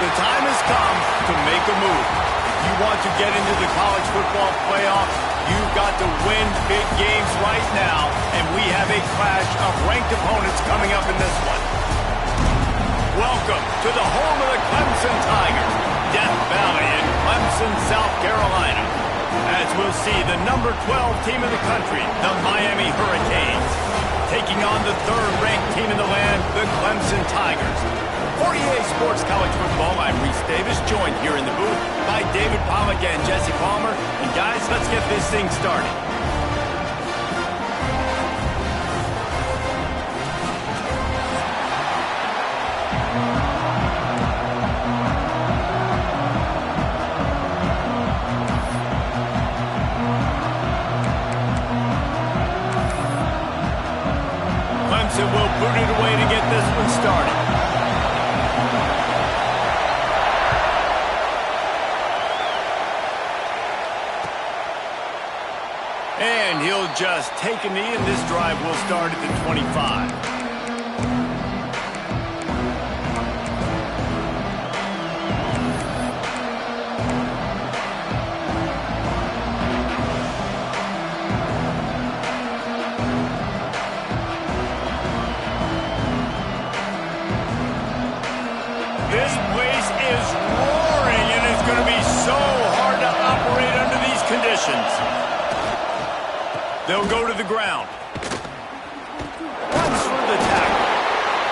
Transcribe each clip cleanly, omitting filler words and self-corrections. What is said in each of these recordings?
The time has come to make a move. If you want to get into the college football playoffs, you've got to win big games right now, and we have a clash of ranked opponents coming up in this one. Welcome to the home of the Clemson Tigers, Death Valley in Clemson, South Carolina. As we'll see, the number 12 team in the country, the Miami Hurricanes, taking on the third-ranked team in the land, the Clemson Tigers. For EA Sports College Football, I'm Reese Davis, joined here in the booth by David Pollack and Jesse Palmer. And guys, let's get this thing started. Clemson will boot it away to get this one started. And he'll just take a knee, and this drive will start at the 25. This place is roaring, and it's going to be so hard to operate under these conditions. They'll go to the ground. Runs through the tackle.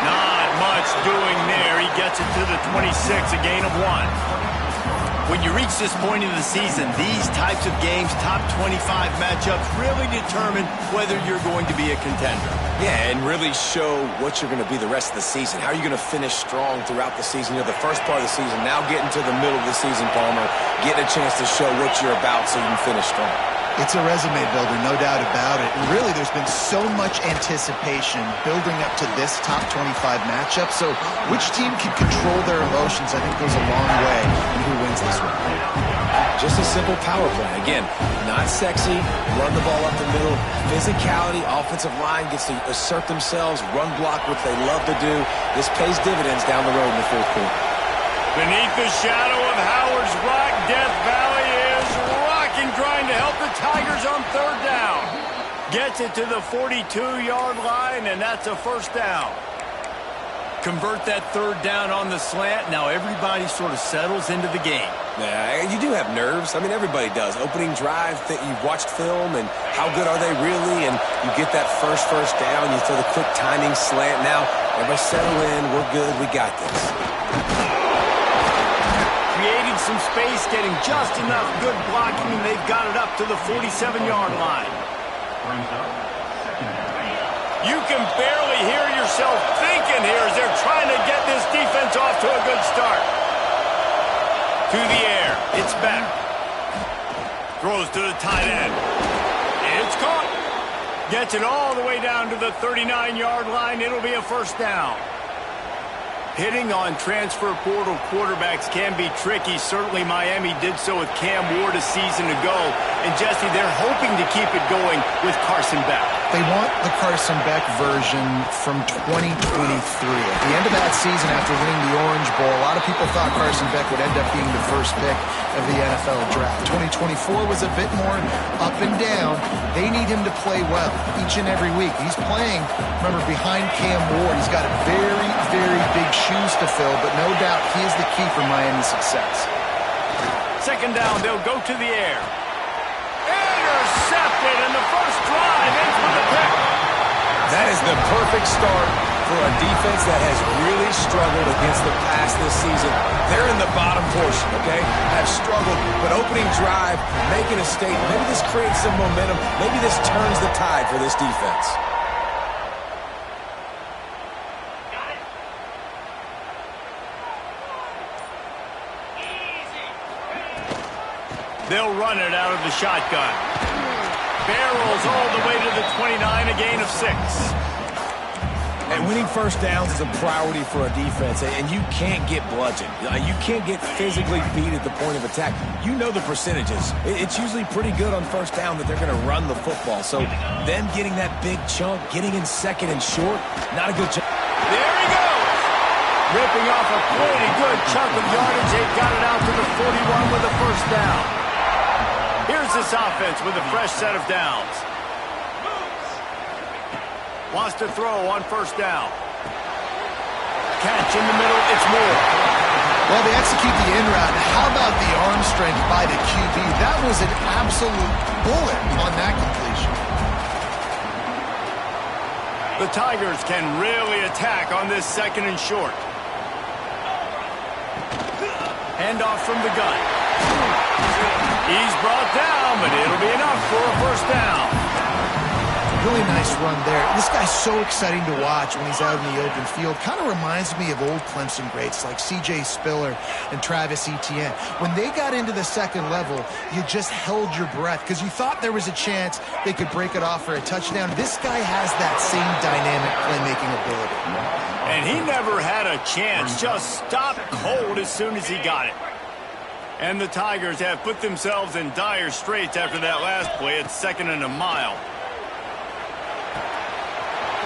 Not much doing there. He gets it to the 26, a gain of 1. When you reach this point in the season, these types of games, top 25 matchups, really determine whether you're going to be a contender. Yeah, and really show what you're going to be the rest of the season. How are you going to finish strong throughout the season? You know, the first part of the season, now getting to the middle of the season, Palmer, getting a chance to show what you're about so you can finish strong. It's a resume builder, no doubt about it. And really, there's been so much anticipation building up to this top 25 matchup. So which team can control their emotions, I think, goes a long way in who wins this one. Just a simple power play. Again, not sexy, run the ball up the middle. Physicality, offensive line gets to assert themselves, run block, which they love to do. This pays dividends down the road in the fourth quarter. Beneath the shadow of Howard's Rock, Death Valley is rocking, trying to help the Tigers on third down. Gets it to the 42-yard line, and that's a first down. Convert that third down on the slant. Now everybody sort of settles into the game. Yeah, you do have nerves. I mean, everybody does. Opening drive, you've watched film, and how good are they really? And you get that first down, you throw the quick timing slant. Now, everybody settle in. We're good. We got this. Creating some space, getting just enough good blocking, and they've got it up to the 47-yard line. You can barely hear yourself thinking here as they're trying to get this defense off to a good start. To the air. It's back. Throws to the tight end. It's caught. Gets it all the way down to the 39-yard line. It'll be a first down. Hitting on transfer portal quarterbacks can be tricky. Certainly Miami did so with Cam Ward a season ago. And Jesse, they're hoping to keep it going with Carson Beck. They want the Carson Beck version from 2023. At the end of that season, after winning the Orange Bowl, a lot of people thought Carson Beck would end up being the first pick of the NFL draft. 2024 was a bit more up and down. They need him to play well each and every week. He's playing, remember, behind Cam Ward. He's got very, very big shoes to fill, but no doubt he is the key for Miami's success. Second down, they'll go to the air. Intercepted, and the first drive ends with a pick. That is the perfect start for a defense that has really struggled against the pass this season. They're in the bottom portion, okay? Have struggled, but opening drive, making a statement. Maybe this creates some momentum. Maybe this turns the tide for this defense. They'll run it out of the shotgun. Barrels all the way to the 29, a gain of 6. And winning first downs is a priority for a defense, and you can't get bludgeoned. You can't get physically beat at the point of attack. You know the percentages. It's usually pretty good on first down that they're going to run the football. So them getting that big chunk, getting in second and short, not a good chunk. There he goes. Ripping off a pretty good chunk of yardage. They got it out to the 41 with a first down. Here's this offense with a fresh set of downs. Wants to throw on first down. Catch in the middle, it's Moore. Well, they execute the in route. How about the arm strength by the QB? That was an absolute bullet on that completion. The Tigers can really attack on this second and short. Handoff from the gun. He's brought down, but it'll be enough for a first down. Really nice run there. This guy's so exciting to watch when he's out in the open field. Kind of reminds me of old Clemson greats like C.J. Spiller and Travis Etienne. When they got into the second level, you just held your breath because you thought there was a chance they could break it off for a touchdown. This guy has that same dynamic playmaking ability. And he never had a chance. Just stopped cold as soon as he got it. And the Tigers have put themselves in dire straits after that last play. It's second and a mile.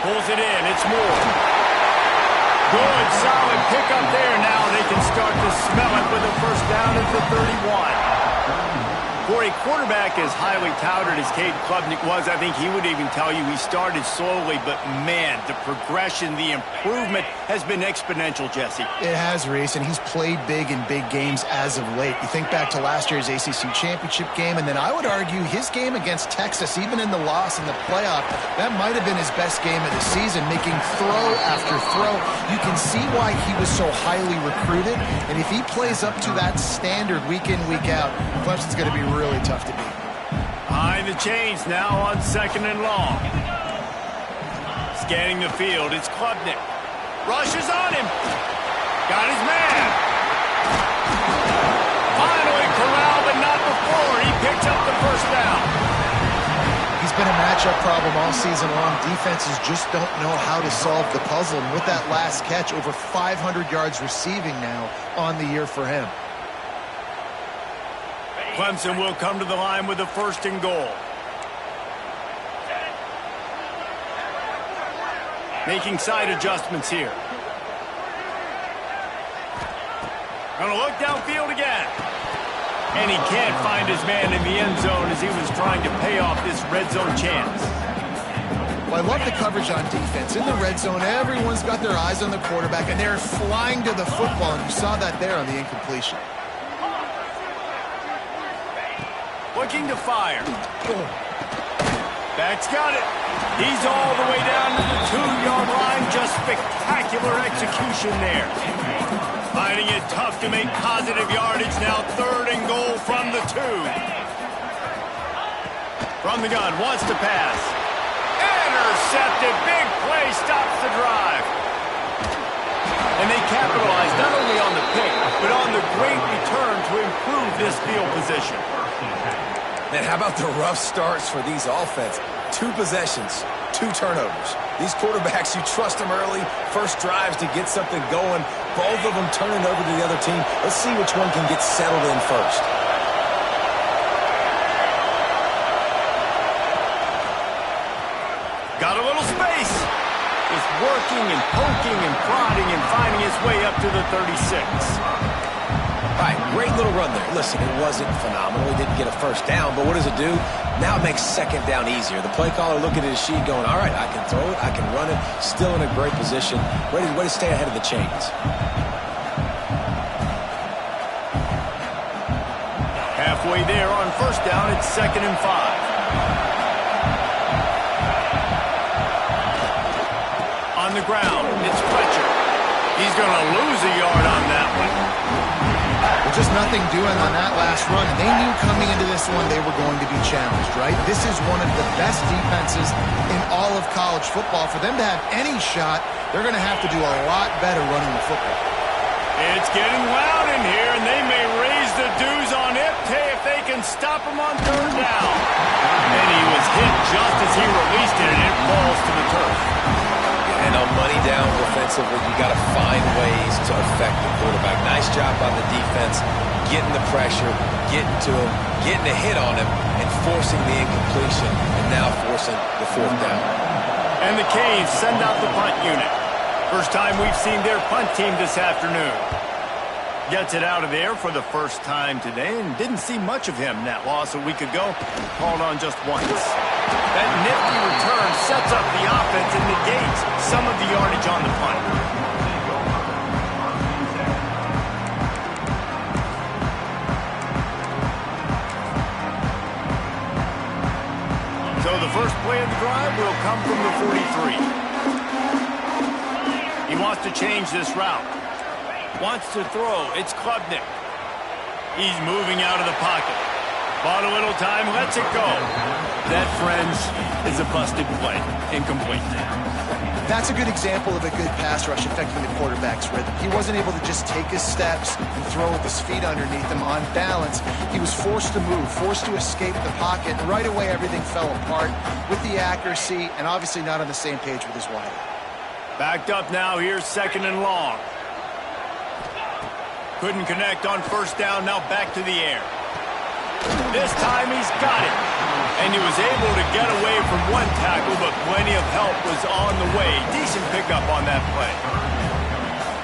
Pulls it in. It's Moore. Good, solid pickup there. Now they can start to smell it with a first down at the 31. For a quarterback as highly touted as Cade Klubnik was, I think he would even tell you he started slowly, but man, the progression, the improvement has been exponential, Jesse. It has, Reese, and he's played big in big games as of late. You think back to last year's ACC championship game, and then I would argue his game against Texas, even in the loss in the playoff, that might have been his best game of the season, making throw after throw. You can see why he was so highly recruited, and if he plays up to that standard week in, week out, Clemson's going to be really tough to beat. Behind the chains now on second and long. Scanning the field, it's Klubnik. Rushes on him. Got his man. Finally corralled, but not before. He picks up the first down. He's been a matchup problem all season long. Defenses just don't know how to solve the puzzle. And with that last catch, over 500 yards receiving now on the year for him. Clemson will come to the line with a first and goal. Making side adjustments here. Gonna look downfield again. And he can't find his man in the end zone as he was trying to pay off this red zone chance. Well, I love the coverage on defense. In the red zone, everyone's got their eyes on the quarterback, and they're flying to the football, and you saw that there on the incompletion. Looking to fire. Back's got it. He's all the way down to the 2-yard line. Just spectacular execution there. Finding it tough to make positive yardage. Now third and goal from the 2. From the gun, wants to pass. Intercepted. Big play stops the drive. And they capitalize not only on the pick, but on the great return to improve this field position. Man, how about the rough starts for these offense? 2 possessions, 2 turnovers. These quarterbacks, you trust them early, first drives to get something going. Both of them turning over to the other team. Let's see which one can get settled in first. Got a little space. Is working and poking and prodding and finding his way up to the 36. All right, great little run there. Listen, it wasn't phenomenal. He didn't get a first down, but what does it do? Now it makes second down easier. The play caller looking at his sheet going, all right, I can throw it, I can run it, still in a great position, ready to stay ahead of the chains. Halfway there on first down, it's second and 5. On the ground, it's Fletcher. He's going to lose a yard on that one. Well, just nothing doing on that last run. They knew coming into this one they were going to be challenged, right? This is one of the best defenses in all of college football. For them to have any shot, they're going to have to do a lot better running the football. It's getting loud in here, and they may raise the dues on Ipte if they can stop him on third down. And he was hit just as he released it, and it falls to the turf. And on money down defensively, you got to find ways to affect the quarterback. Nice job by the defense, getting the pressure, getting to him, getting a hit on him, and forcing the incompletion, and now forcing the fourth down. And the Canes send out the punt unit. First time we've seen their punt team this afternoon. Gets it out of there for the first time today and didn't see much of him. That loss a week ago, called on just once. That nifty return sets up the offense and negates some of the yardage on the punt. So the first play of the drive will come from the 43. He wants to change this route. Wants to throw. It's Klubnik. He's moving out of the pocket. Bought a little time, lets it go. That, friends, is a busted play. Incomplete. That's a good example of a good pass rush affecting the quarterback's rhythm. He wasn't able to just take his steps and throw with his feet underneath him on balance. He was forced to move, forced to escape the pocket, and right away everything fell apart with the accuracy and obviously not on the same page with his wideout. Backed up now, here's 2nd and long. Couldn't connect on first down, now back to the air. This time he's got it. And he was able to get away from one tackle, but plenty of help was on the way. Decent pickup on that play.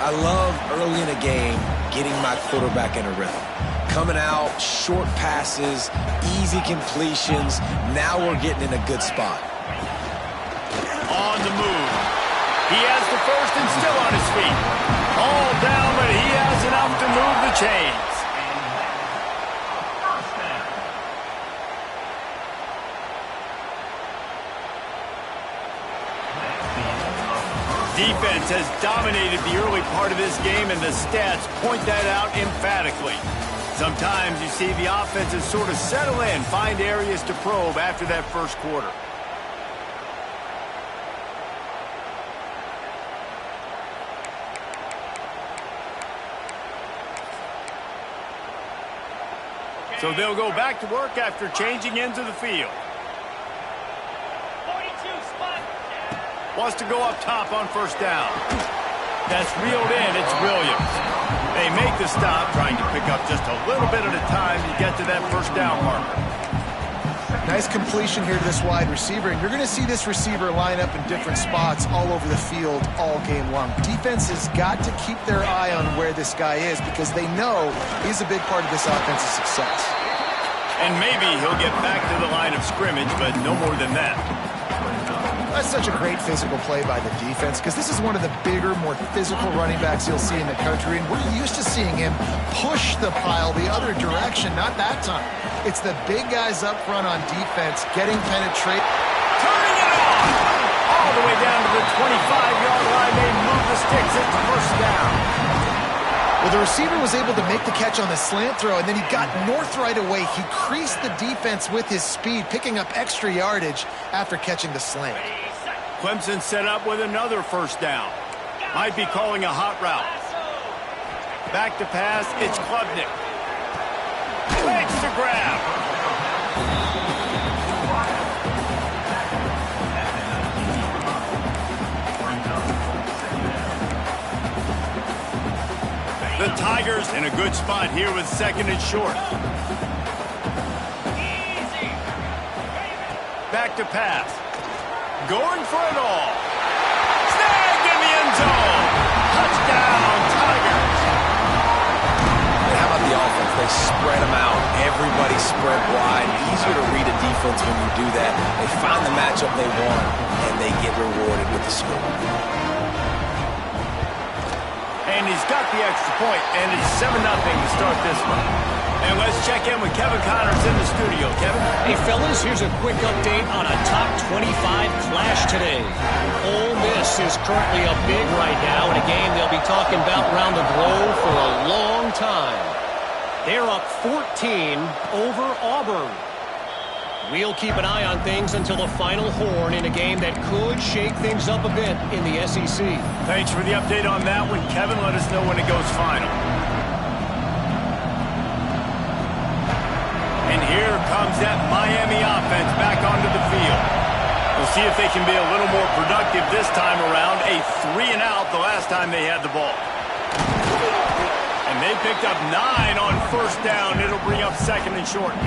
I love early in a game getting my quarterback in a rhythm. Coming out, short passes, easy completions. Now we're getting in a good spot. On the move. He has the first and still on his feet. All down, but he has enough to move the chains. Defense has dominated the early part of this game, and the stats point that out emphatically. Sometimes you see the offenses sort of settle in, find areas to probe after that first quarter. So they'll go back to work after changing into the field. Wants to go up top on first down. That's reeled in. It's Williams. They make the stop, trying to pick up just a little bit at a time to get to that first down marker. Nice completion here to this wide receiver, and you're going to see this receiver line up in different spots all over the field all game long. Defense has got to keep their eye on where this guy is because they know he's a big part of this offense's success. And maybe he'll get back to the line of scrimmage, but no more than that. That's such a great physical play by the defense because this is one of the bigger, more physical running backs you'll see in the country, and we're used to seeing him push the pile the other direction. Not that time. It's the big guys up front on defense getting penetrated. Turning it on! All the way down to the 25-yard line. They move the sticks into first down. Well, the receiver was able to make the catch on the slant throw, and then he got north right away. He creased the defense with his speed, picking up extra yardage after catching the slant. Clemson set up with another first down. Might be calling a hot route. Back to pass, it's Klubnik. Legs to grab. The Tigers in a good spot here with 2nd and short. Back to pass. Going for it all. Snagged in the end zone. Touchdown, Tigers. And how about the offense? They spread them out. Everybody spread wide. Easier to read a defense when you do that. They find the matchup they want, and they get rewarded with the score. And he's got the extra point, and it's 7-0 to start this one. And let's check in with Kevin Connors in the studio. Kevin? Hey, fellas, here's a quick update on a top 25 clash today. Ole Miss is currently up big right now in a game they'll be talking about around the globe for a long time. They're up 14 over Auburn. We'll keep an eye on things until the final horn in a game that could shake things up a bit in the SEC. Thanks for the update on that one, Kevin. Let us know when it goes final. And here comes that Miami offense back onto the field. We'll see if they can be a little more productive this time around. A 3-and-out the last time they had the ball. And they picked up 9 on first down. It'll bring up 2nd and short.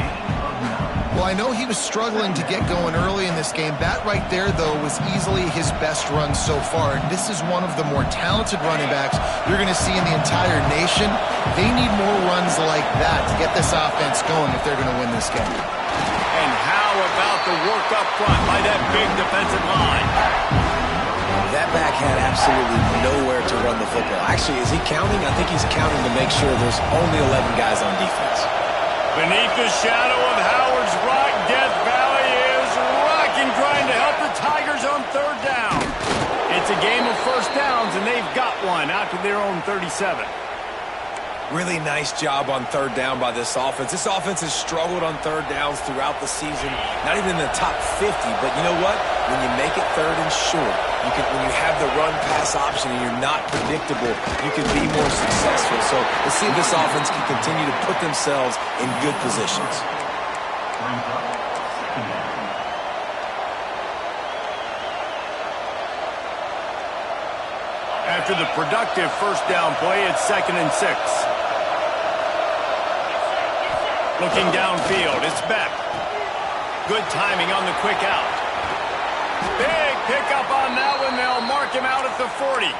Well, I know he was struggling to get going early in this game. That right there, though, was easily his best run so far. And this is one of the more talented running backs you're going to see in the entire nation. They need more runs like that to get this offense going if they're going to win this game. And how about the work up front by that big defensive line? That back had absolutely nowhere to run the football. Actually, is he counting? I think he's counting to make sure there's only 11 guys on defense. Beneath the shadow of Howard's Rock, Death Valley is rocking, trying to help the Tigers on third down. It's a game of first downs, and they've got one out to their own 37. Really nice job on third down by this offense. This offense has struggled on third downs throughout the season. Not even in the top 50, but you know what? When you make it third and short, when you have the run-pass option and you're not predictable, you can be more successful. So let's see if this offense can continue to put themselves in good positions. After the productive first down play, it's 2nd and 6. Looking downfield, it's Beck. Good timing on the quick out. Big pickup on that one. They'll mark him out at the 40.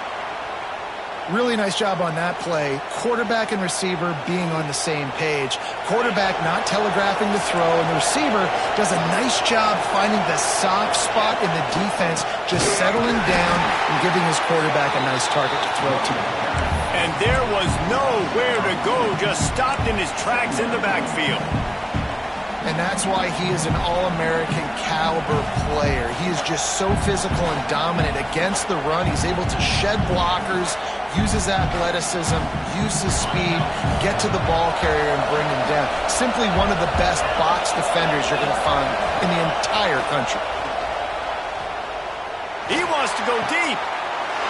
Really nice job on that play. Quarterback and receiver being on the same page. Quarterback not telegraphing the throw, and the receiver does a nice job finding the soft spot in the defense, just settling down and giving his quarterback a nice target to throw to. And there was nowhere to go, just stopped in his tracks in the backfield. And that's why he is an All-American caliber player. He is just so physical and dominant against the run. He's able to shed blockers, use his athleticism, use his speed, get to the ball carrier and bring him down. Simply one of the best box defenders you're going to find in the entire country. He wants to go deep.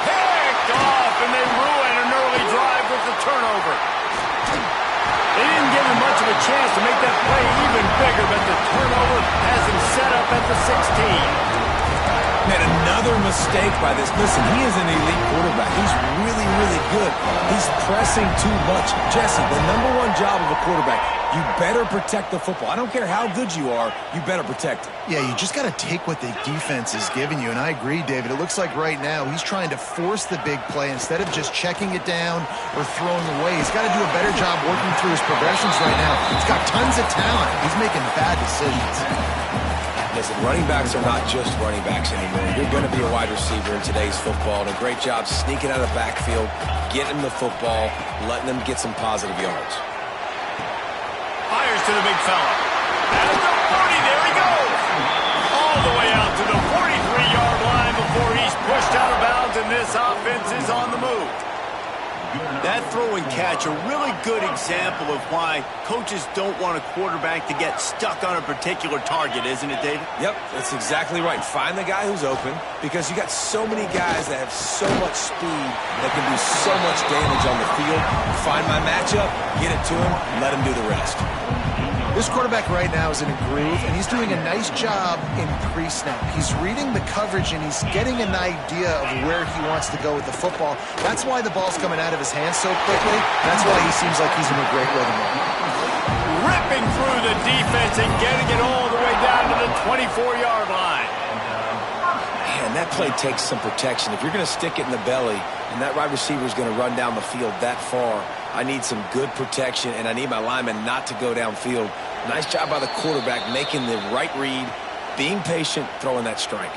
Picked off, and they ruin an early drive with the turnover. They didn't give him much of a chance to make that play even bigger, but the turnover has him set up at the 16. Man, another mistake by this. Listen, he is an elite quarterback. He's really, really good. He's pressing too much. Jesse, the #1 job of a quarterback, you better protect the football. I don't care how good you are, you better protect it. Yeah, you just got to take what the defense is giving you, and I agree, David. It looks like right now he's trying to force the big play instead of just checking it down or throwing away. He's got to do a better job working through his progressions right now. He's got tons of talent. He's making bad decisions. Listen, running backs are not just running backs anymore. You're going to be a wide receiver in today's football. And a great job sneaking out of the backfield, getting the football, letting them get some positive yards. Fires to the big fella. At the 40, there he goes. All the way out to the 43-yard line before he's pushed out of bounds, and this offense is on the move. That throw and catch, a really good example of why coaches don't want a quarterback to get stuck on a particular target, isn't it, David? Yep, that's exactly right. Find the guy who's open, because you got so many guys that have so much speed that can do so much damage on the field. Find my matchup, get it to him, let him do the rest. This quarterback right now is in a groove, and he's doing a nice job in pre-snap. He's reading the coverage, and he's getting an idea of where he wants to go with the football. That's why the ball's coming out of his hands so quickly. That's why he seems like he's in a great rhythm. Ripping through the defense and getting it all the way down to the 24-yard line. Man, that play takes some protection. If you're going to stick it in the belly and that wide receiver is going to run down the field that far, I need some good protection, and I need my lineman not to go downfield. Nice job by the quarterback making the right read, being patient, throwing that strike.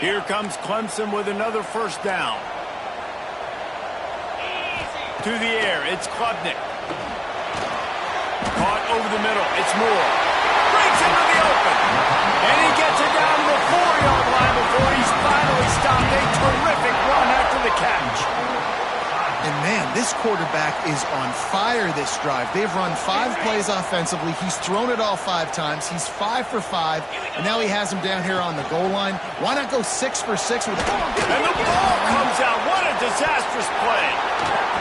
Here comes Clemson with another first down. To the air, it's Klubnik. Caught over the middle, it's Moore. Breaks into the open. And he gets it down to the 4-yard line before he's finally stopped. A terrific run after the catch. And man, this quarterback is on fire this drive. They've run 5 plays offensively. He's thrown it all 5 times. He's 5 for 5, and now he has him down here on the goal line. Why not go 6 for 6 with it? And the ball comes out. What a disastrous play.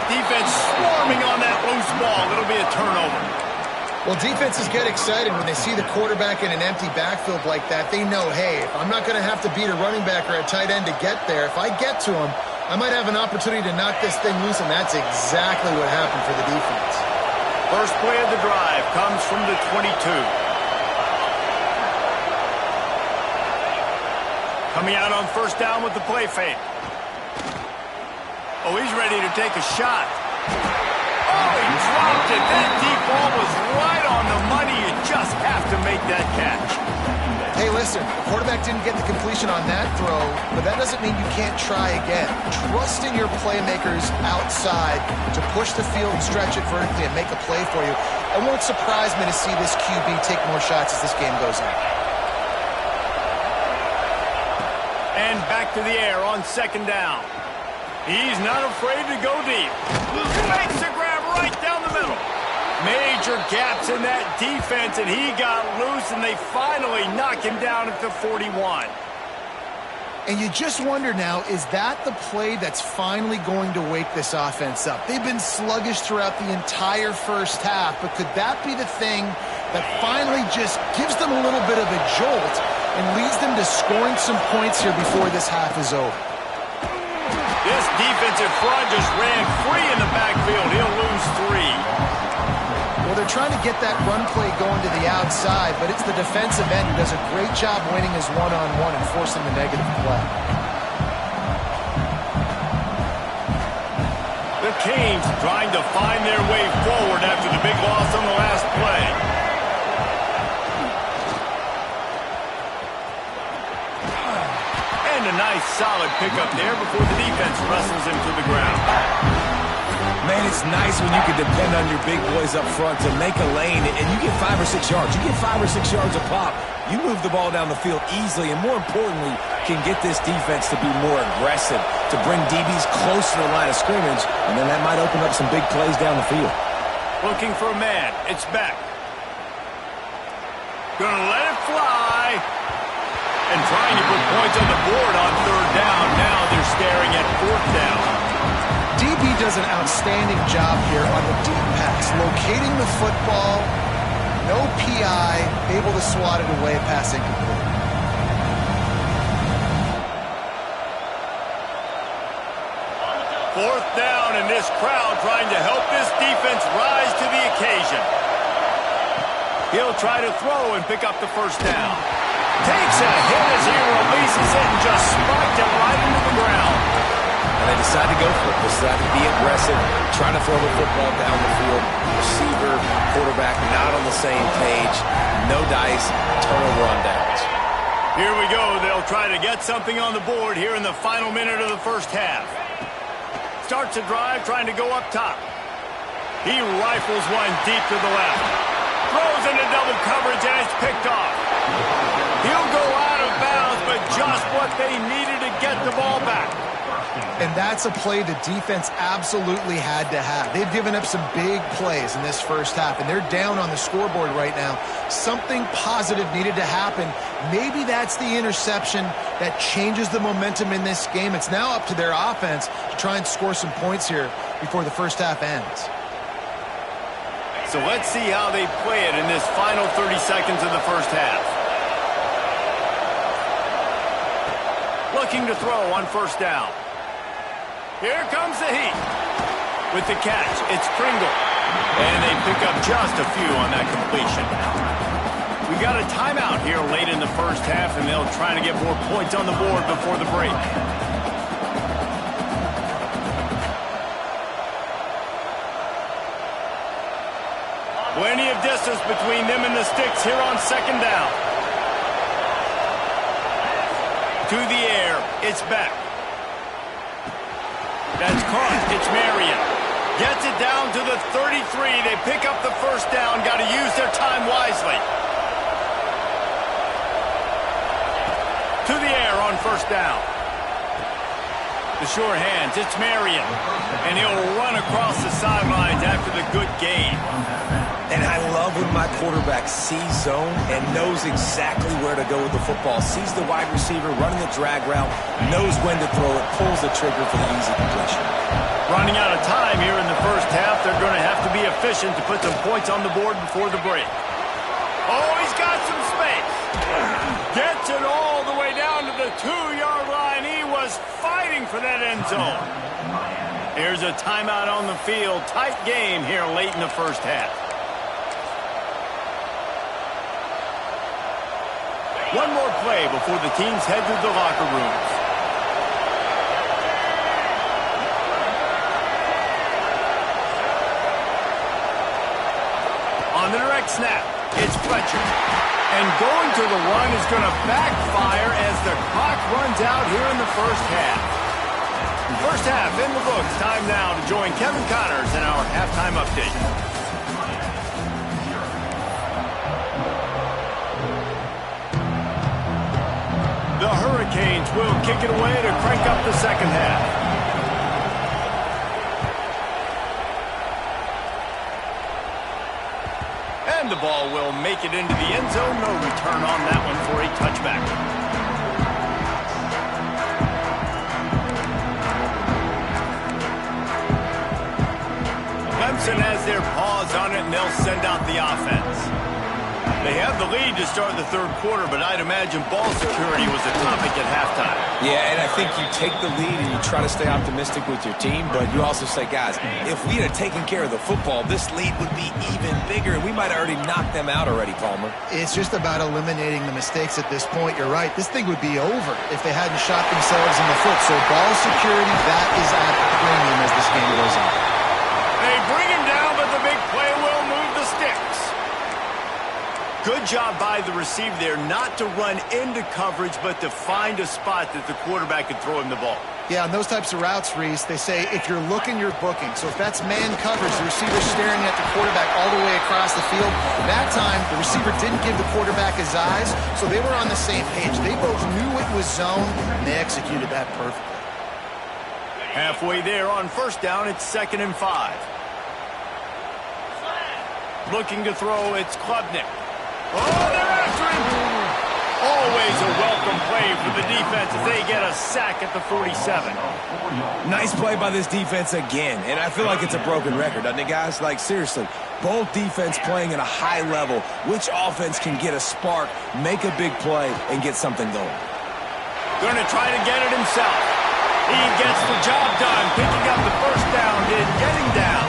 Defense swarming on that loose ball. It'll be a turnover. Well, defenses get excited when they see the quarterback in an empty backfield like that. They know, hey, if I'm not going to have to beat a running back or a tight end to get there, if I get to him, I might have an opportunity to knock this thing loose, and that's exactly what happened for the defense. First play of the drive comes from the 22. Coming out on first down with the play fake. Oh, he's ready to take a shot. Oh, he dropped it. That deep ball was right on the money. You just have to make that catch. Hey, listen, the quarterback didn't get the completion on that throw, but that doesn't mean you can't try again. Trust in your playmakers outside to push the field and stretch it vertically and make a play for you. It won't surprise me to see this QB take more shots as this game goes on. And back to the air on second down. He's not afraid to go deep. Makes the grab right down the middle. Major gaps in that defense, and he got loose, and they finally knock him down at the 41. And you just wonder now, is that the play that's finally going to wake this offense up? They've been sluggish throughout the entire first half, but could that be the thing that finally just gives them a little bit of a jolt and leads them to scoring some points here before this half is over? This defensive front just ran free in the backfield. He'll lose 3. Well, they're trying to get that run play going to the outside, but it's the defensive end who does a great job winning his one-on-one and forcing the negative play. The Canes trying to find their way forward after the big loss on the last play. And a nice solid pickup there before the defense wrestles him to the ground. Man, it's nice when you can depend on your big boys up front to make a lane, and you get 5 or 6 yards. You get 5 or 6 yards a pop. You move the ball down the field easily, and more importantly, can get this defense to be more aggressive, to bring DBs close to the line of scrimmage, and then that might open up some big plays down the field. Looking for a man. It's back. Gonna let it fly. And trying to put points on the board on third down. Now they're staring at fourth down. DB does an outstanding job here on the deep pass, locating the football, no PI, able to swat it away, pass incomplete. Fourth down, and this crowd trying to help this defense rise to the occasion. He'll try to throw and pick up the first down. Takes a hit as he releases it and just spiked it right into the ground. And they decide to go for it. They decide to be aggressive, try to throw the football down the field. Receiver, quarterback not on the same page. No dice, turnover on downs. Here we go. They'll try to get something on the board here in the final minute of the first half. Starts a drive trying to go up top. He rifles one deep to the left. Throws into double coverage and it's picked off. He'll go out of bounds, but just what they needed to get the ball back. And that's a play the defense absolutely had to have. They've given up some big plays in this first half, and they're down on the scoreboard right now. Something positive needed to happen. Maybe that's the interception that changes the momentum in this game. It's now up to their offense to try and score some points here before the first half ends. So let's see how they play it in this final 30 seconds of the first half. Looking to throw on first down. Here comes the heat. With the catch, it's Pringle. And they pick up just a few on that completion. We got a timeout here late in the first half, and they'll try to get more points on the board before the break. Plenty of distance between them and the sticks here on second down. To the air, it's back. That's caught. It's Marion. Gets it down to the 33. They pick up the first down. Got to use their time wisely. To the air on first down. The sure hands. It's Marion. And he'll run across the sidelines after the good game. And I love when my quarterback sees zone and knows exactly where to go with the football. Sees the wide receiver running the drag route, knows when to throw it, pulls the trigger for the easy completion. Running out of time here in the first half. They're going to have to be efficient to put some points on the board before the break. Oh, he's got some space. Gets it all the way down to the 2-yard line. He was fighting for that end zone. Here's a timeout on the field. Tight game here late in the first half. One more play before the teams head to the locker rooms. On the direct snap, it's Fletcher. And going to the run is going to backfire as the clock runs out here in the first half. First half in the books. Time now to join Kevin Connors in our halftime update. The Hurricanes will kick it away to crank up the second half. And the ball will make it into the end zone. No return on that one for a touchback. Clemson has their paws on it, and they'll send out the offense. They have the lead to start the third quarter, but I'd imagine ball security was a topic at halftime. Yeah, and I think you take the lead and you try to stay optimistic with your team, but you also say, guys, if we had taken care of the football, this lead would be even bigger, and we might have already knocked them out already, Palmer. It's just about eliminating the mistakes at this point. You're right. This thing would be over if they hadn't shot themselves in the foot. So ball security, that is at the premium as this game goes on. They bring him down, but the big play will move the sticks. Good job by the receiver there not to run into coverage, but to find a spot that the quarterback could throw him the ball. Yeah, on those types of routes, Reese, they say if you're looking, you're booking. So if that's man coverage, the receiver's staring at the quarterback all the way across the field. That time, the receiver didn't give the quarterback his eyes, so they were on the same page. They both knew it was zone, and they executed that perfectly. Halfway there on first down, it's 2nd and 5. Looking to throw, it's Klubnik. Oh, they're after him! Always a welcome play for the defense as they get a sack at the 47. Nice play by this defense again, and I feel like it's a broken record, doesn't it, guys? Like, seriously, both defense playing at a high level. Which offense can get a spark, make a big play, and get something going? Going to try to get it himself. He gets the job done, picking up the first down and getting down.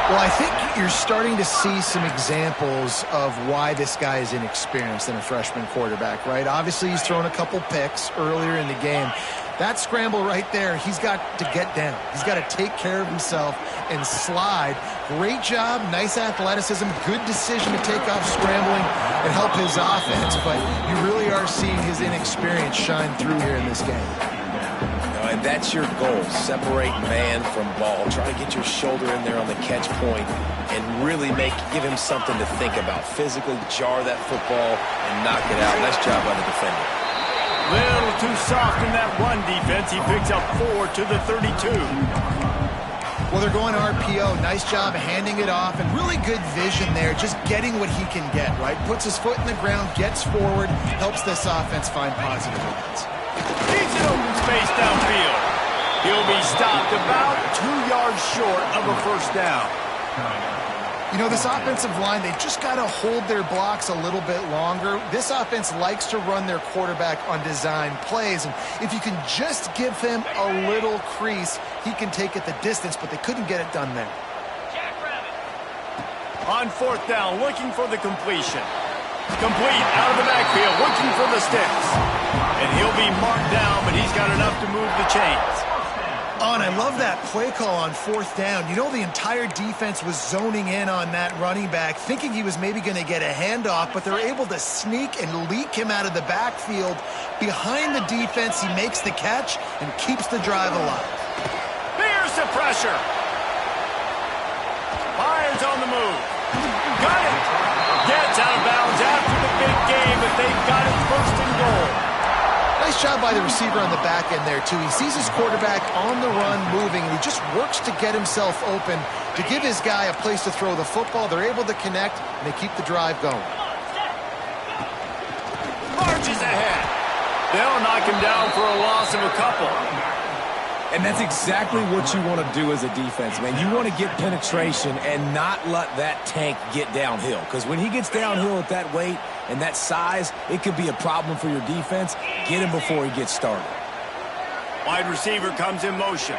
Well, I think you're starting to see some examples of why this guy is inexperienced in a freshman quarterback, right? Obviously, he's thrown a couple picks earlier in the game. That scramble right there, he's got to get down. He's got to take care of himself and slide. Great job, nice athleticism, good decision to take off scrambling and help his offense. But you really are seeing his inexperience shine through here in this game. And that's your goal. Separate man from ball. Try to get your shoulder in there on the catch point and really give him something to think about. Physically jar that football and knock it out. Nice job by the defender. Little too soft in that run defense. He picks up 4 to the 32. Well, they're going RPO. Nice job handing it off, and really good vision there, just getting what he can get, right? Puts his foot in the ground, gets forward, helps this offense find positive moments. Needs an open space downfield. He'll be stopped about 2 yards short of a first down. You know, this offensive line, they just got to hold their blocks a little bit longer. This offense likes to run their quarterback on design plays, and if you can just give him a little crease, he can take it the distance, but they couldn't get it done there. On fourth down, looking for the completion. Complete out of the backfield, looking for the sticks. And he'll be marked down, but he's got enough to move the chains. Oh, and I love that play call on fourth down. You know, the entire defense was zoning in on that running back, thinking he was maybe going to get a handoff, but they're able to sneak and leak him out of the backfield. Behind the defense, he makes the catch and keeps the drive alive. Here's the pressure. Lions on the move. Got it. Gets out of bounds after the big game, but they've got it 1st and goal. Nice job by the receiver on the back end there, too. He sees his quarterback on the run moving, and he just works to get himself open to give his guy a place to throw the football. They're able to connect, and they keep the drive going. Marches ahead. They'll knock him down for a loss of a couple. And that's exactly what you want to do as a defense, man. You want to get penetration and not let that tank get downhill. Because when he gets downhill at that weight and that size, it could be a problem for your defense. Get him before he gets started. Wide receiver comes in motion.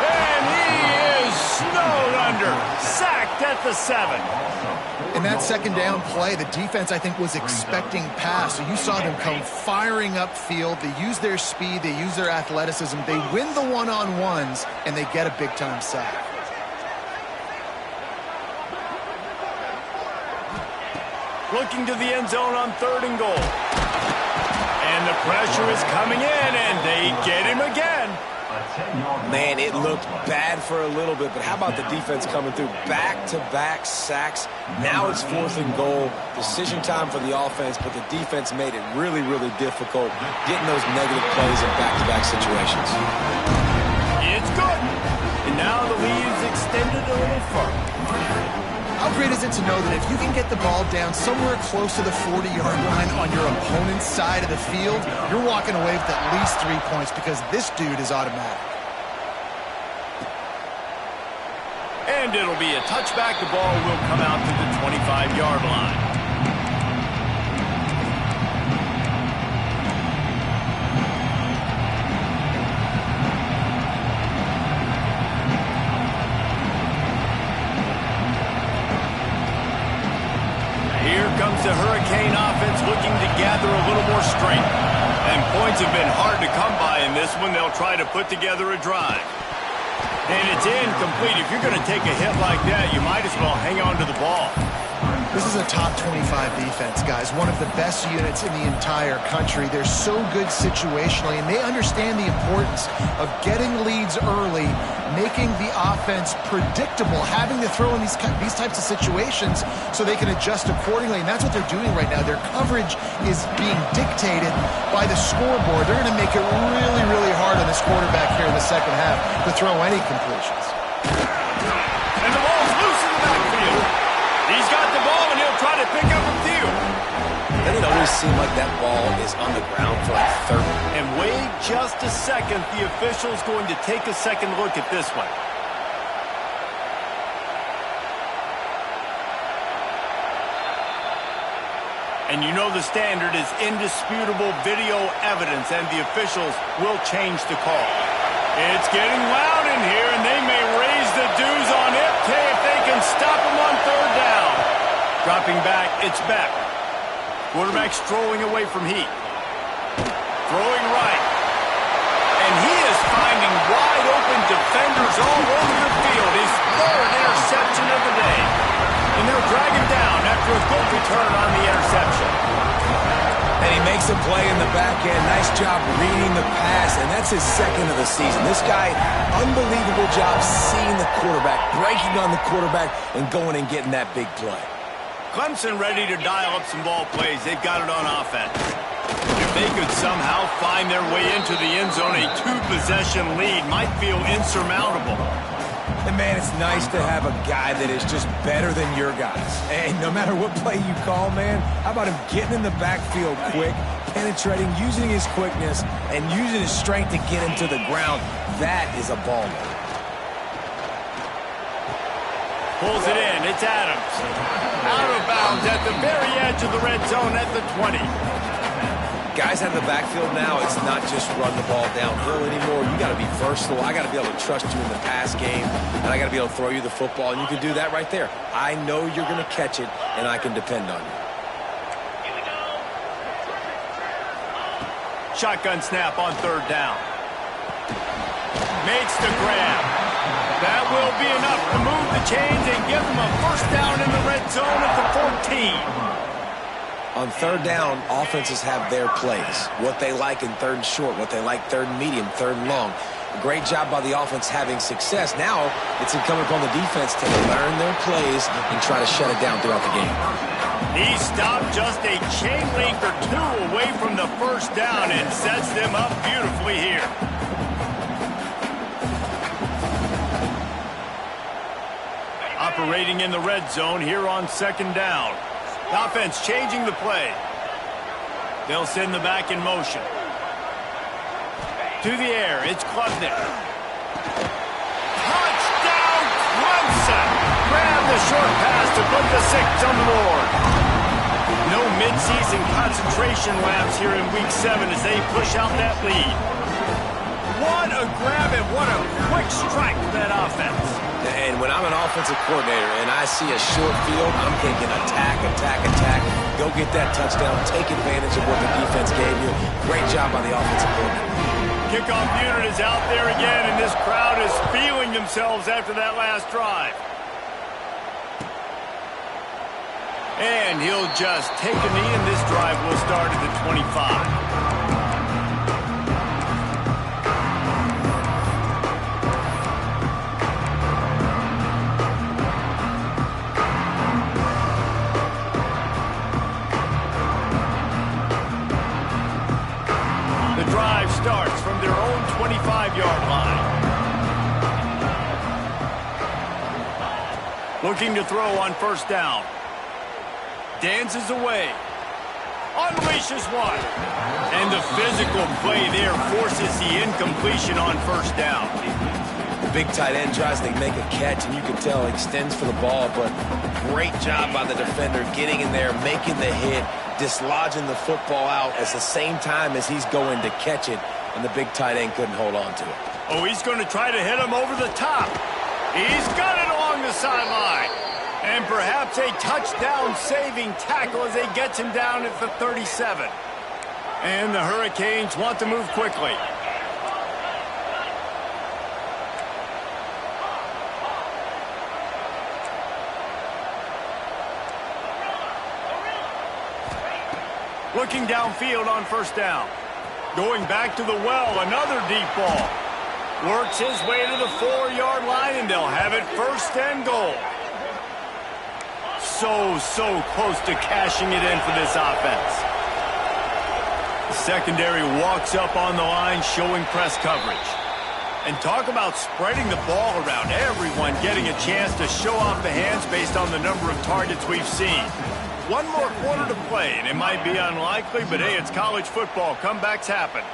And he is snowed under. Sacked at at the 7. In that second down play, the defense, I think, was expecting pass. So you saw them come firing upfield. They use their speed. They use their athleticism. They win the one-on-ones, and they get a big-time sack. Looking to the end zone on 3rd and goal. And the pressure is coming in, and they get him again. Man, it looked bad for a little bit, but how about the defense coming through? Back-to-back sacks. Now it's 4th and goal. Decision time for the offense, but the defense made it really, really difficult getting those negative plays in back-to-back situations. It's good. And now the lead is extended a little further. How great is it to know that if you can get the ball down somewhere close to the 40-yard line on your opponent's side of the field, you're walking away with at least 3 points because this dude is automatic. And it'll be a touchback. The ball will come out to the 25-yard line. Here comes the Hurricane offense looking to gather a little more strength. And points have been hard to come by in this one. They'll try to put together a drive. And it's incomplete. If you're going to take a hit like that, you might as well hang on to the ball. This is a top 25 defense, guys. One of the best units in the entire country. They're so good situationally, and they understand the importance of getting leads early, making the offense predictable, having to throw in these types of situations so they can adjust accordingly. And that's what they're doing right now. Their coverage is being dictated by the scoreboard. They're going to make it really, really hard on this quarterback here in the second half to throw any completions. And the ball's loose in the backfield. He's got the ball, and he'll try to pick up a few. Doesn't it always seem like that ball is on the ground for like 30? And wait just a second. The official's going to take a second look at this one. And you know the standard is indisputable video evidence, and the officials will change the call. It's getting loud in here, and they may raise the dues on FK if they can stop him on 3rd down. Dropping back, it's Beck. Quarterback strolling away from Heat. Throwing right. And he is finding wide open defenders all over the field. His 3rd interception of the day. And they'll drag him down after a good return on the interception. And he makes a play in the back end. Nice job reading the pass, and that's his 2nd of the season. This guy, unbelievable job seeing the quarterback, breaking on the quarterback, and going and getting that big play. Clemson ready to dial up some ball plays. They've got it on offense. If they could somehow find their way into the end zone, a 2-possession lead might feel insurmountable. And, man, it's nice to have a guy that is just better than your guys. And no matter what play you call, man, how about him getting in the backfield quick, penetrating, using his quickness, and using his strength to get him to the ground. That is a baller. Pulls it in. It's Adams. Out of bounds at the very edge of the red zone at the 20. Guys out of the backfield now, it's not just run the ball downhill anymore. You got to be versatile. I got to be able to trust you in the pass game, and I got to be able to throw you the football, and you can do that right there. I know you're going to catch it, and I can depend on you. Shotgun snap on 3rd down. Makes the grab. That will be enough to move the chains and give them a 1st down in the red zone at the 14. On 3rd down, offenses have their plays. What they like in 3rd and short, what they like 3rd and medium, 3rd and long. A great job by the offense having success. Now it's incumbent upon the defense to learn their plays and try to shut it down throughout the game. He stopped just a chain length or 2 away from the 1st down and sets them up beautifully here. Operating in the red zone here on 2nd down. The offense changing the play. They'll send the back in motion. To the air, it's Klubnik. Touchdown, Clemson! Grab the short pass to put the 6 on the board. No midseason concentration laps here in Week 7 as they push out that lead. What a grab and what a quick strike for that offense. And And when I'm an offensive coordinator and I see a short field, I'm thinking attack, attack, attack. Go get that touchdown. Take advantage of what the defense gave you. Great job by the offensive coordinator. Kickoff unit is out there again, and this crowd is feeling themselves after that last drive. And he'll just take a knee, and this drive will start at the 25. Starts from their own 25-yard line. Looking to throw on first down. Dances away. Unleashes one. And the physical play there forces the incompletion on first down. The big tight end tries to make a catch, and you can tell extends for the ball, but great job by the defender getting in there, making the hit, dislodging the football out at the same time as he's going to catch it, and the big tight end couldn't hold on to it. Oh, he's going to try to hit him over the top. He's got it along the sideline. And perhaps a touchdown-saving tackle as they get him down at the 37. And the Hurricanes want to move quickly. Looking downfield on first down. Going back to the well, another deep ball. Works his way to the 4-yard line, and they'll have it first and goal. So close to cashing it in for this offense. The secondary walks up on the line, showing press coverage. And talk about spreading the ball around. Everyone getting a chance to show off the hands based on the number of targets we've seen. One more quarter to play, and it might be unlikely, but hey, it's college football. Comebacks happen.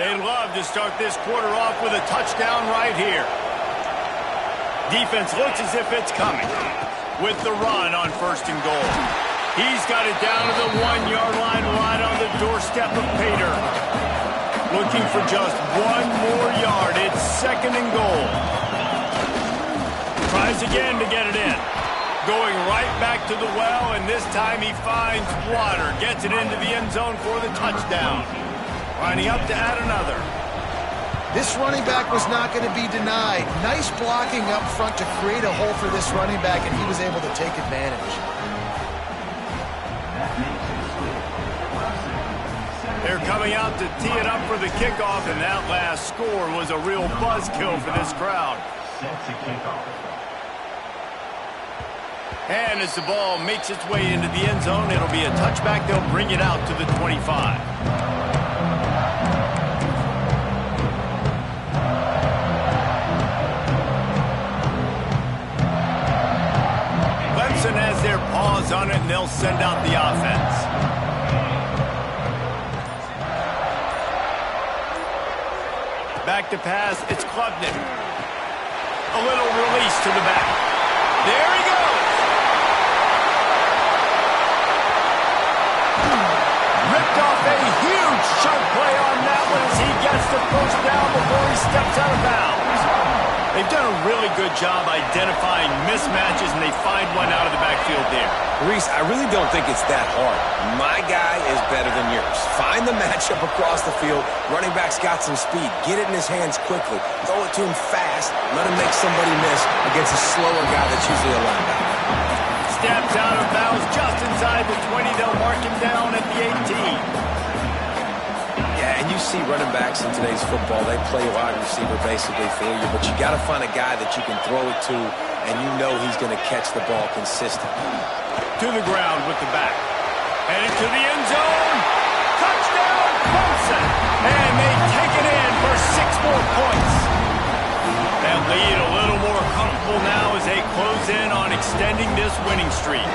They love to start this quarter off with a touchdown right here. Defense looks as if it's coming with the run on first and goal. He's got it down to the 1-yard line right on the doorstep of Pater. Looking for just one more yard. It's second and goal. Tries again to get it in. Going right back to the well, and this time he finds water. Gets it into the end zone for the touchdown. Lining up to add another. This running back was not going to be denied. Nice blocking up front to create a hole for this running back, and he was able to take advantage. They're coming out to tee it up for the kickoff, and that last score was a real buzzkill for this crowd. And as the ball makes its way into the end zone, it'll be a touchback. They'll bring it out to the 25. Clemson has their paws on it, and they'll send out the offense. Back to pass, it's Klubnik. A little release to the back. There he goes. Ripped off a huge chunk play on that one as he gets the first down before he steps out of bounds. They've done a really good job identifying mismatches, and they find one out of the backfield there. Reese, I really don't think it's that hard. My guy is better than yours. Find the matchup across the field. Running back's got some speed. Get it in his hands quickly. Throw it to him fast. Let him make somebody miss against a slower guy that's usually a linebacker. Steps out of bounds just inside the 20. They'll mark him down at the 18. Yeah, and you see running backs in today's football, they play wide receiver basically for you, but you got to find a guy that you can throw it to, and you know he's going to catch the ball consistently. To the ground with the back. Headed to the end zone. Touchdown, Clemson. And they take it in for 6 more points. That lead a little more comfortable now as they close in on extending this winning streak.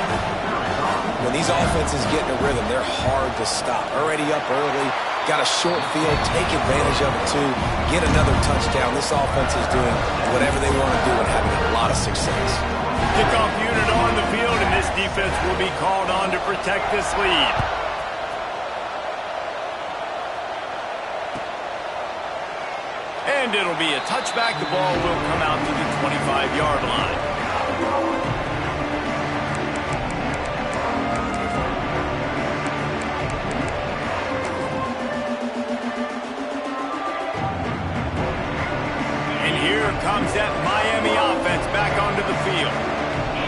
When these offenses get in a rhythm, they're hard to stop. Already up early, got a short field, take advantage of it too, get another touchdown. This offense is doing whatever they want to do and having a lot of success. Kickoff unit on the field, and this defense will be called on to protect this lead. And it'll be a touchback. The ball will come out to the 25-yard line. And here comes that Miami offense back onto the field.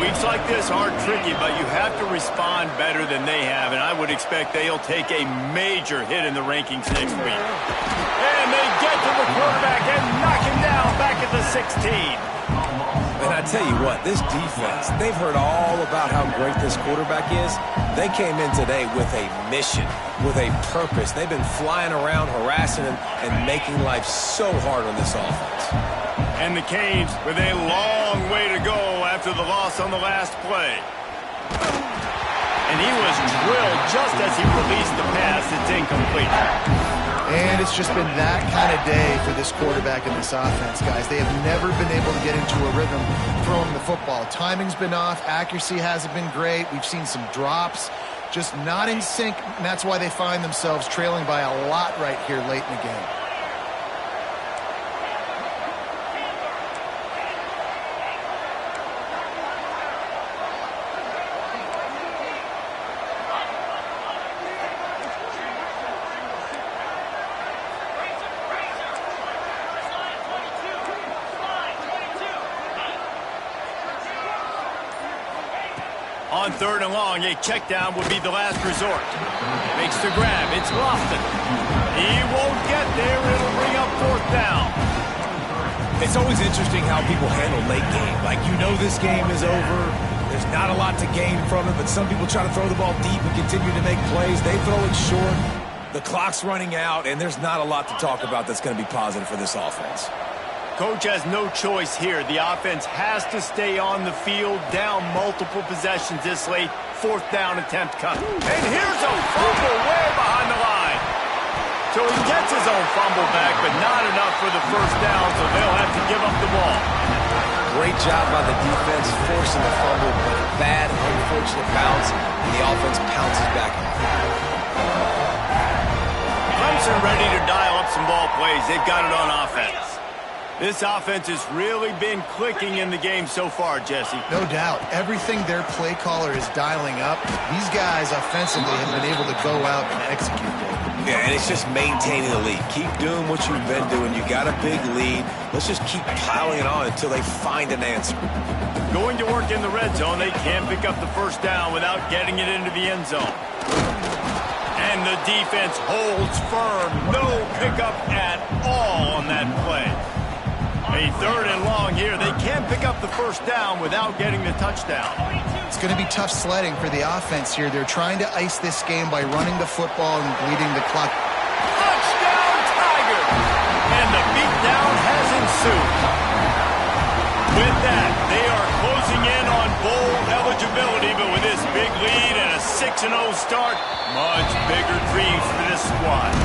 Weeks like this are tricky, but you have to respond better than they have, and I would expect they'll take a major hit in the rankings next week. And they get to the quarterback and knock him down back at the 16. And I tell you what, this defense, they've heard all about how great this quarterback is. They came in today with a mission, with a purpose. They've been flying around, harassing him, and making life so hard on this offense. And the Canes with a long way to go after the loss on the last play. And he was drilled just as he released the pass. It's incomplete. And it's just been that kind of day for this quarterback and this offense, guys. They have never been able to get into a rhythm throwing the football. Timing's been off. Accuracy hasn't been great. We've seen some drops, just not in sync, and that's why they find themselves trailing by a lot right here late in the game. On 3rd and long, a check down would be the last resort. Makes the grab. It's Lofton. He won't get there. It'll bring up 4th down. It's always interesting how people handle late game. Like, you know this game is over. There's not a lot to gain from it, but some people try to throw the ball deep and continue to make plays. They throw it short. The clock's running out, and there's not a lot to talk about that's going to be positive for this offense. Coach has no choice here. The offense has to stay on the field, down multiple possessions this late. 4th down attempt coming. And here's a fumble way behind the line. So he gets his own fumble back, but not enough for the 1st down, so they'll have to give up the ball. Great job by the defense forcing the fumble, but a bad, unfortunate bounce, and the offense pounces back on it. Clemson ready to dial up some ball plays. They've got it on offense. This offense has really been clicking in the game so far, Jesse. No doubt. Everything their play caller is dialing up, these guys offensively have been able to go out and execute. Yeah, and it's just maintaining the lead. Keep doing what you've been doing. You got a big lead. Let's just keep piling it on until they find an answer. Going to work in the red zone. They can't pick up the 1st down without getting it into the end zone. And the defense holds firm. No pickup at all on that play. A 3rd and long here. They can't pick up the 1st down without getting the touchdown. It's going to be tough sledding for the offense here. They're trying to ice this game by running the football and bleeding the clock. Touchdown, Tiger! And the beatdown has ensued. With that, they are closing in on bowl eligibility, but with this big lead and a 6-0 start, much bigger dreams for this squad.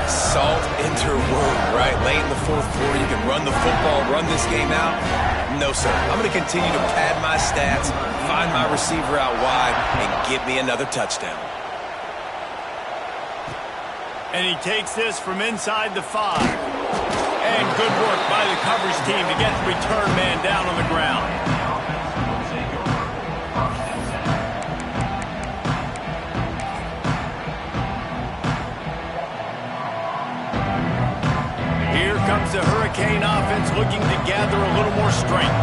Salt into her wound, right? Late in the 4th quarter, you can run the football, run this game out. No, sir. I'm going to continue to pad my stats, find my receiver out wide, and get me another touchdown. And he takes this from inside the 5. And good work by the coverage team to get the return man down on the ground. Here comes the Hurricane offense looking to gather a little more strength.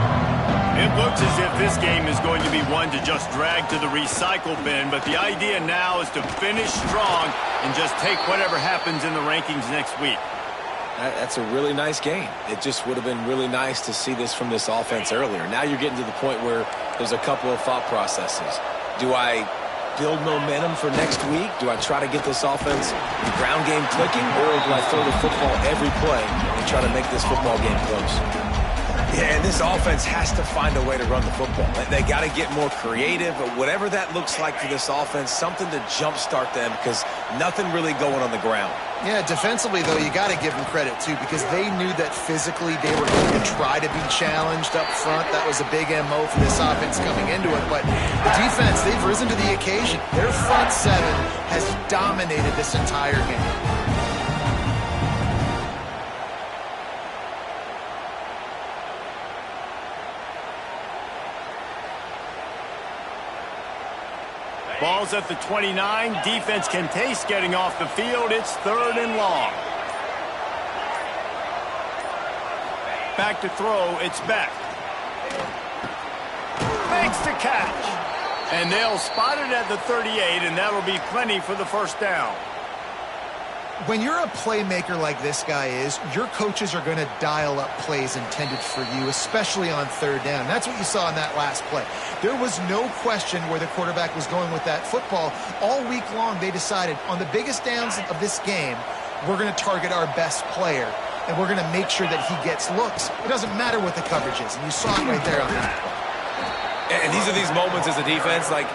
It looks as if this game is going to be one to just drag to the recycle bin, but the idea now is to finish strong and just take whatever happens in the rankings next week. That's a really nice game. It just would have been really nice to see this from this offense earlier. Now you're getting to the point where there's a couple of thought processes. Do I build momentum for next week? Do I try to get this offense, the ground game clicking, or do I throw the football every play and try to make this football game close? Yeah, and this offense has to find a way to run the football. They got to get more creative, but whatever that looks like for this offense, something to jumpstart them because nothing really going on the ground. Yeah, defensively, though, you got to give them credit, too, because they knew that physically they were going to try to be challenged up front. That was a big MO for this offense coming into it. But the defense, they've risen to the occasion. Their front seven has dominated this entire game. Ball's at the 29. Defense can taste getting off the field. It's 3rd and long. Back to throw. It's Beck. Makes the catch. And they'll spot it at the 38, and that'll be plenty for the first down. When you're a playmaker like this guy is, your coaches are going to dial up plays intended for you, especially on 3rd down. That's what you saw in that last play. There was no question where the quarterback was going with that football. All week long, they decided on the biggest downs of this game, we're going to target our best player, and we're going to make sure that he gets looks. It doesn't matter what the coverage is, and you saw it right there on that play. And these are these moments as a defense, like,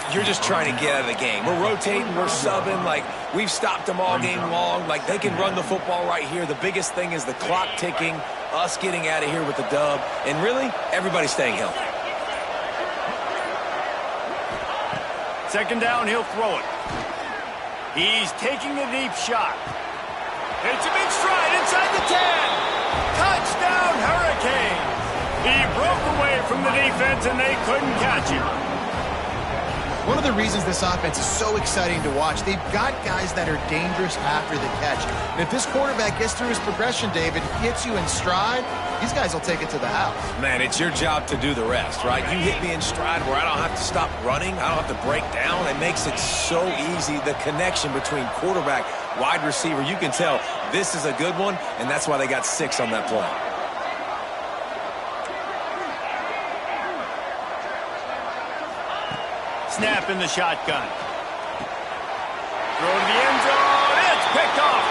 you're just trying to get out of the game. We're rotating, we're subbing, like, we've stopped them all game long. Like, they can run the football right here. The biggest thing is the clock ticking, us getting out of here with the dub, and really, everybody staying healthy. 2nd down, he'll throw it. He's taking a deep shot. It's a big stride inside the 10. Touchdown, Hurricanes. He broke away from the defense, and they couldn't catch him. One of the reasons this offense is so exciting to watch, they've got guys that are dangerous after the catch. And if this quarterback gets through his progression, David, hits you in stride, these guys will take it to the house. Man, it's your job to do the rest, right? You hit me in stride where I don't have to stop running. I don't have to break down. It makes it so easy. The connection between quarterback, wide receiver, you can tell this is a good one, and that's why they got 6 on that play. Snap in the shotgun. Throw to the end zone. It's picked off.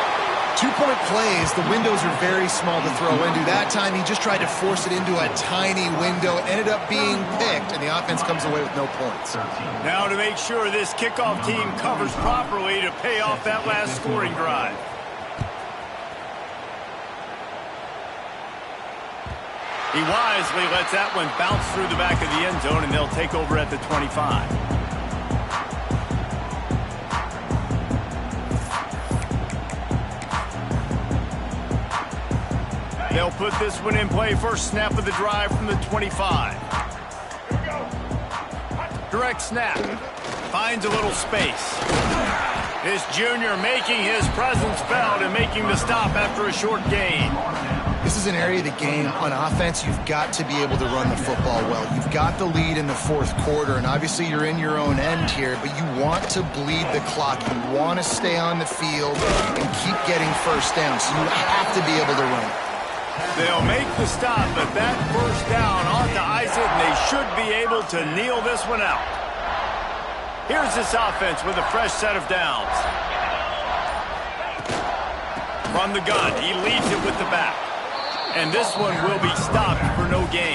2-point plays, the windows are very small to throw into. That time, he just tried to force it into a tiny window, ended up being picked, and the offense comes away with no points. Now to make sure this kickoff team covers properly to pay off that last scoring drive. He wisely lets that one bounce through the back of the end zone, and they'll take over at the 25. They'll put this one in play. First snap of the drive from the 25. Direct snap. Finds a little space. This junior making his presence felt and making the stop after a short gain. This is an area of the game on offense you've got to be able to run the football well. You've got the lead in the 4th quarter, and obviously you're in your own end here, but you want to bleed the clock. You want to stay on the field and keep getting first down, so you have to be able to run. They'll make the stop, but that first down ought to ice it, and they should be able to kneel this one out. Here's this offense with a fresh set of downs. From the gun, he leads it with the back. And this one will be stopped for no gain.